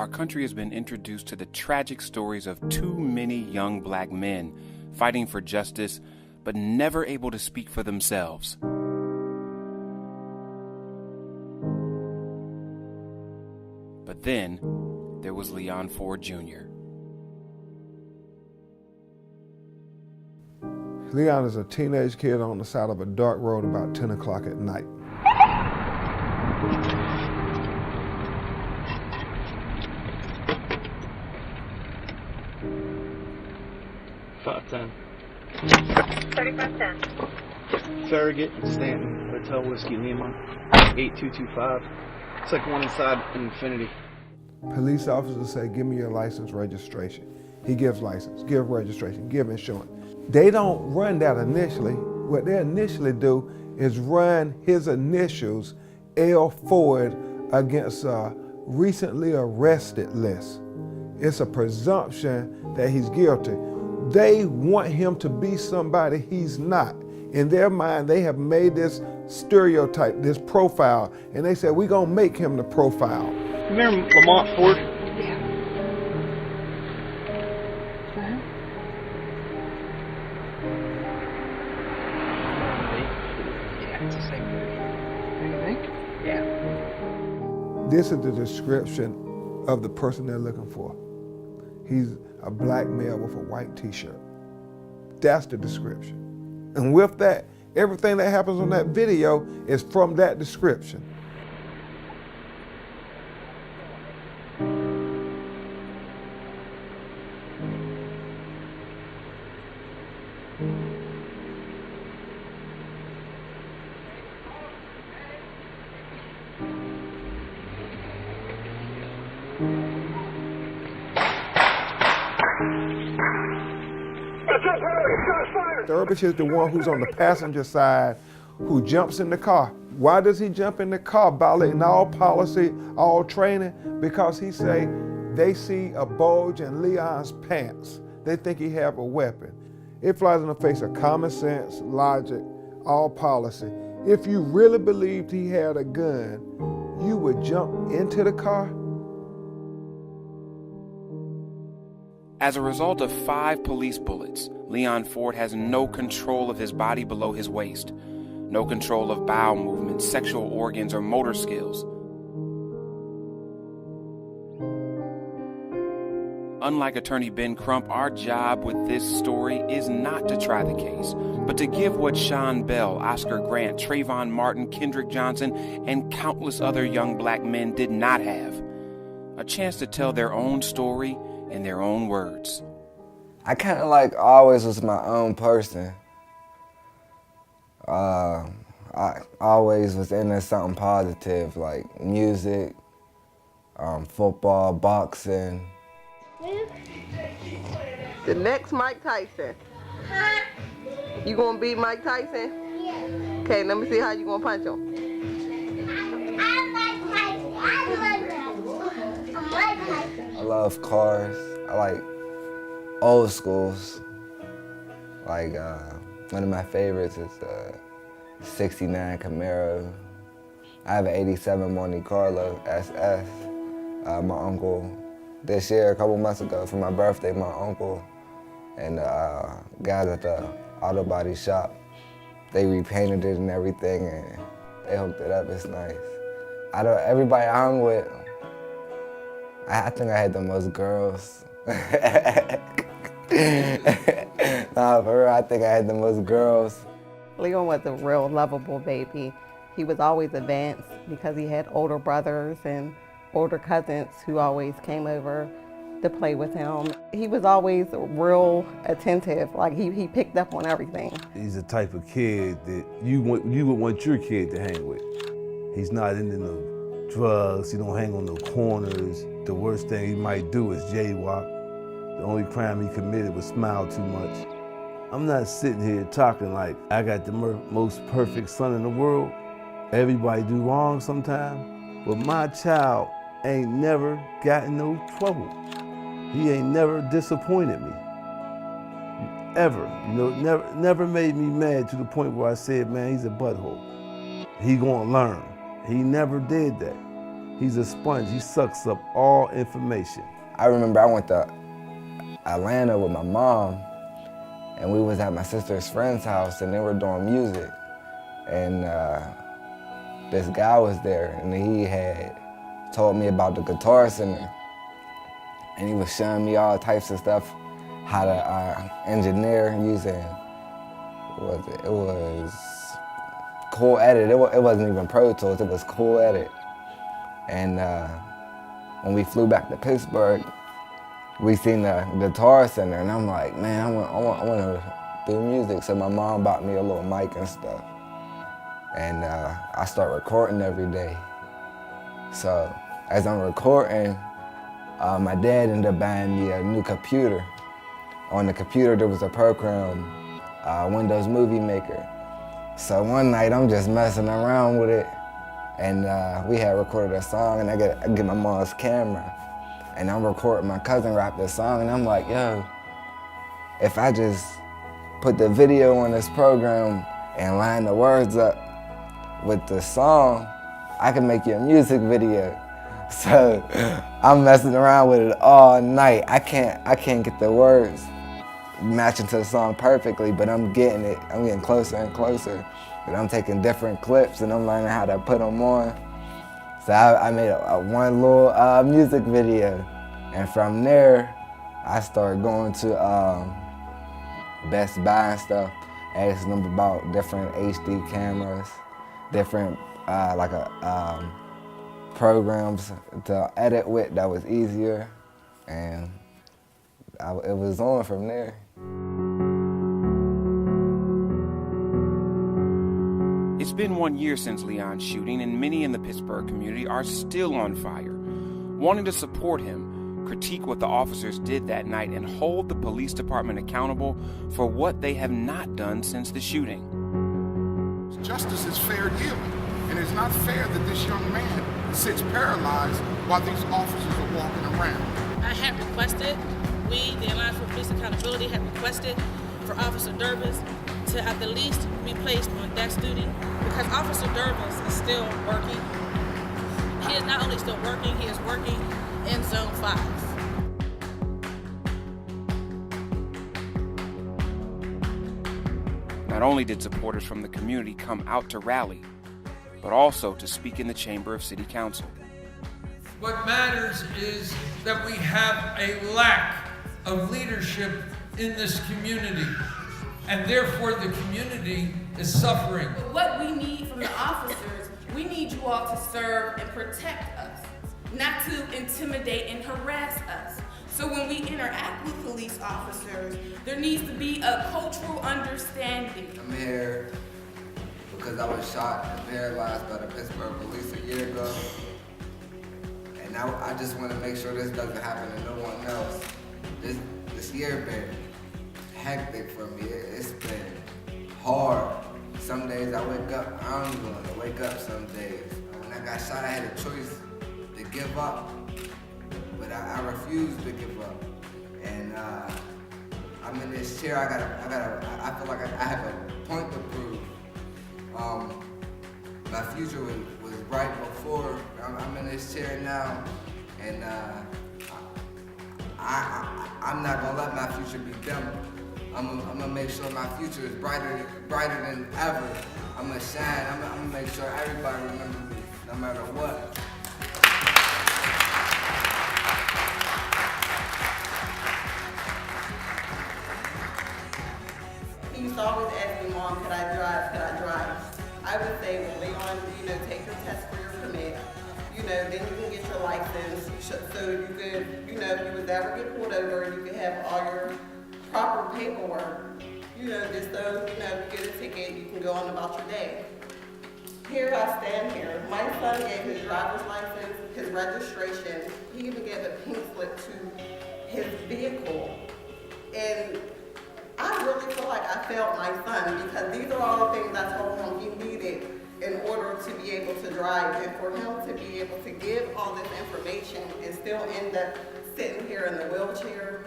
our country has been introduced to the tragic stories of too many young black men fighting for justice, but never able to speak for themselves. But then, there was Leon Ford Jr. Leon is a teenage kid on the side of a dark road about 10 o'clock at night. $510. 3510. Farragut and Stanton, Hotel Whiskey Lima, 8225. It's like one inside an Infinity. Police officers say, give me your license, registration. He gives license, give registration, give insurance. They don't run that initially. What they initially do is run his initials, L. Ford, against a recently arrested list. It's a presumption that he's guilty. They want him to be somebody he's not. In their mind, they have made this stereotype, this profile, and they said, we're gonna make him the profile. Remember Lamont Ford? Yeah. Yeah, it's the same movie. You think? Yeah. This is the description of the person they're looking for. He's a black male with a white t-shirt. That's the description. And with that, everything that happens on that video is from that description. Thurbish is the one who's on the passenger side who jumps in the car. Why does he jump in the car? Violating all policy, all training? Because he say they see a bulge in Leon's pants. They think he have a weapon. It flies in the face of common sense, logic, all policy. If you really believed he had a gun, you would jump into the car? As a result of 5 police bullets, Leon Ford has no control of his body below his waist, no control of bowel movements, sexual organs, or motor skills. Unlike attorney Ben Crump, our job with this story is not to try the case, but to give what Sean Bell, Oscar Grant, Trayvon Martin, Kendrick Johnson, and countless other young black men did not have: a chance to tell their own story in their own words. I kind of like always was my own person. I always was into something positive, like music, football, boxing. The next Mike Tyson. You gonna beat Mike Tyson? Yeah. Okay, let me see how you gonna punch him. I love cars. I like old schools. Like one of my favorites is '69 Camaro. I have an '87 Monte Carlo SS. My uncle, this year, a couple months ago, for my birthday, my uncle and guys at the auto body shop, they repainted it and everything, and they hooked it up. It's nice. Everybody I hung with, I think I had the most girls. Nah, for real, I think I had the most girls. Leon was a real lovable baby. He was always advanced because he had older brothers and older cousins who always came over to play with him. He was always real attentive, like he picked up on everything. He's the type of kid that you would want your kid to hang with. He's not into no drugs, he don't hang on no corners. The worst thing he might do is jaywalk. The only crime he committed was smile too much. I'm not sitting here talking like I got the most perfect son in the world. Everybody do wrong sometimes, but my child ain't never got in no trouble. He ain't never disappointed me, ever. You know, never made me mad to the point where I said, man, he's a butthole. He gonna learn. He never did that. He's a sponge. He sucks up all information. I remember I went to Atlanta with my mom, and we was at my sister's friend's house, and they were doing music. And this guy was there, and he had told me about the Guitar Center. And he was showing me all types of stuff, how to engineer using, it was Cool Edit. It wasn't even Pro Tools, it was Cool Edit. And when we flew back to Pittsburgh, we seen the Guitar Center, and I'm like, man, I want to do music. So my mom bought me a little mic and stuff. And I start recording every day. So as I'm recording, my dad ended up buying me a new computer. On the computer, there was a program, Windows Movie Maker. So one night, I'm just messing around with it, and we had recorded a song, and I get my mom's camera, and I'm recording my cousin rap this song, and I'm like, yo, if I just put the video on this program and line the words up with the song, I can make you a music video. So I'm messing around with it all night. I can't get the words matching to the song perfectly, but I'm getting closer and closer. But I'm taking different clips and I'm learning how to put them on. So I made one little music video. And from there, I started going to Best Buy and stuff, asking them about different HD cameras, different programs to edit with that was easier, and it was on from there. It's been 1 year since Leon's shooting, and many in the Pittsburgh community are still on fire, wanting to support him, critique what the officers did that night, and hold the police department accountable for what they have not done since the shooting. Justice is fair dealing, and it's not fair that this young man sits paralyzed while these officers are walking around. I had requested, the Alliance for Police Accountability had requested for Officer Durbus to at the least be placed on desk duty, because Officer Durbus is still working. He is not only still working, he is working in Zone 5. Not only did supporters from the community come out to rally, but also to speak in the chamber of City Council. What matters is that we have a lack of leadership in this community, and therefore the community is suffering. But what we need from the officers, we need you all to serve and protect us, not to intimidate and harass us. So when we interact with police officers, there needs to be a cultural understanding. I'm here because I was shot and paralyzed by the Pittsburgh police a year ago. And now I just want to make sure this doesn't happen to no one else. This year been hectic for me. It's been hard. Some days I wake up, I don't even want to wake up some days. When I got shot, I had a choice to give up, but I refused to give up. And I'm in this chair, I feel like I have a point to prove. My future was bright before. I'm in this chair now, and I'm not gonna let my future be dim. I'm gonna make sure my future is brighter than ever. I'm gonna shine. I'm gonna make sure everybody remembers me, no matter what. He used to always ask me, Mom, could I drive? Could I drive? I would say, well, Leon, take your test for your permit. Then you can get your license, so you could, if you would ever get pulled over, you could have all your proper paperwork. Just so, if you get a ticket, you can go on about your day. Here I stand here. My son gave his driver's license, his registration. He even gave a pink slip to his vehicle. And I really feel like I failed my son, because these are all the things I told him he needed in order to be able to drive, and for him to be able to give all this information and still end up sitting here in the wheelchair.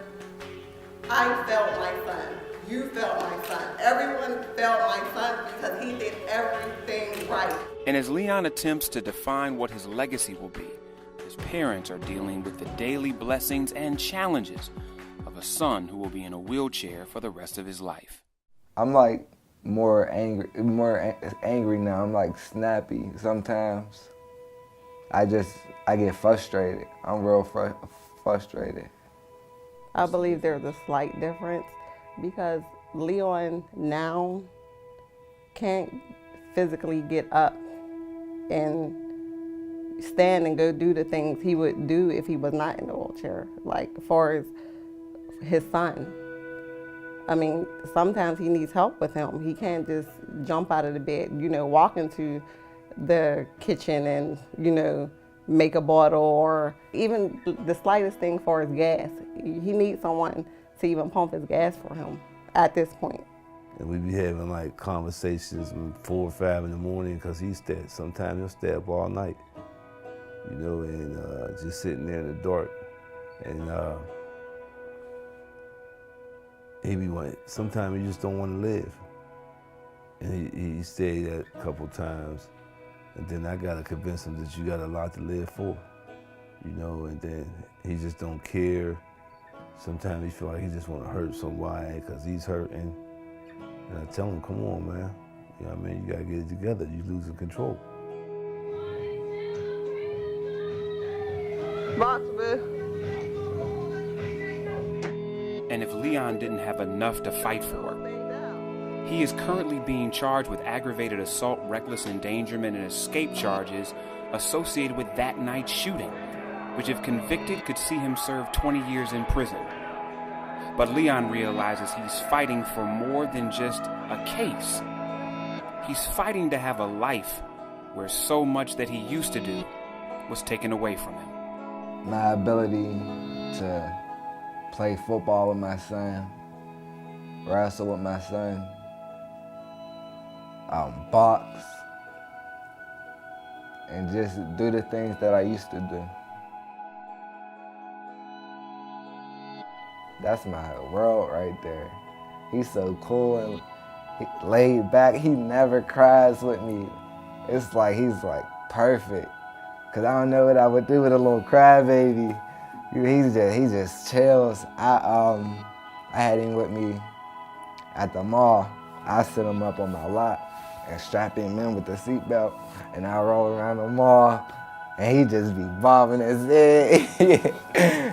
I failed my son. You felt my son. Everyone felt my son because he did everything right. And as Leon attempts to define what his legacy will be, his parents are dealing with the daily blessings and challenges of a son who will be in a wheelchair for the rest of his life. I'm like more angry now. I'm like snappy sometimes. I get frustrated. I'm real frustrated. I believe there's a slight difference because Leon now can't physically get up and stand and go do the things he would do if he was not in a wheelchair, like as far as his son. I mean, sometimes he needs help with him. He can't just jump out of the bed, walk into the kitchen and, make a bottle or even the slightest thing for his gas. He needs someone to even pump his gas for him at this point. And we be having like conversations at 4 or 5 in the morning because sometimes he'll stay up all night, and just sitting there in the dark. And he be like, sometimes he just don't want to live. And he stayed that a couple times. And then I gotta convince him that you got a lot to live for, and then he just don't care. Sometimes he feel like he just wanna hurt somebody because he's hurting. And I tell him, come on, man. You know what I mean? You gotta get it together. You're losing control. And if Leon didn't have enough to fight for, he is currently being charged with aggravated assault, reckless endangerment, and escape charges associated with that night's shooting, which if convicted could see him serve 20 years in prison. But Leon realizes he's fighting for more than just a case. He's fighting to have a life where so much that he used to do was taken away from him. My ability to play football with my son, wrestle with my son, box, and just do the things that I used to do. That's my world right there. He's so cool and laid back. He never cries with me. It's like he's like perfect. Cause I don't know what I would do with a little crybaby. He just chills. I had him with me at the mall. I sit him up on my lap and strap him in with the seatbelt, and I roll around the mall, and he just be bobbing his head.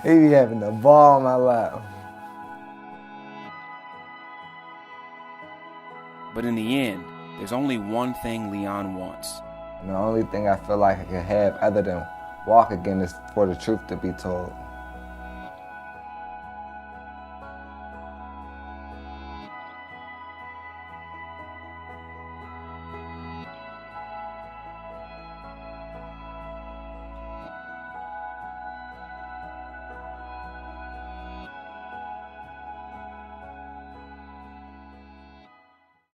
He be having the ball on my lap. But in the end, there's only one thing Leon wants. And the only thing I feel like I could have other than walk again is for the truth to be told.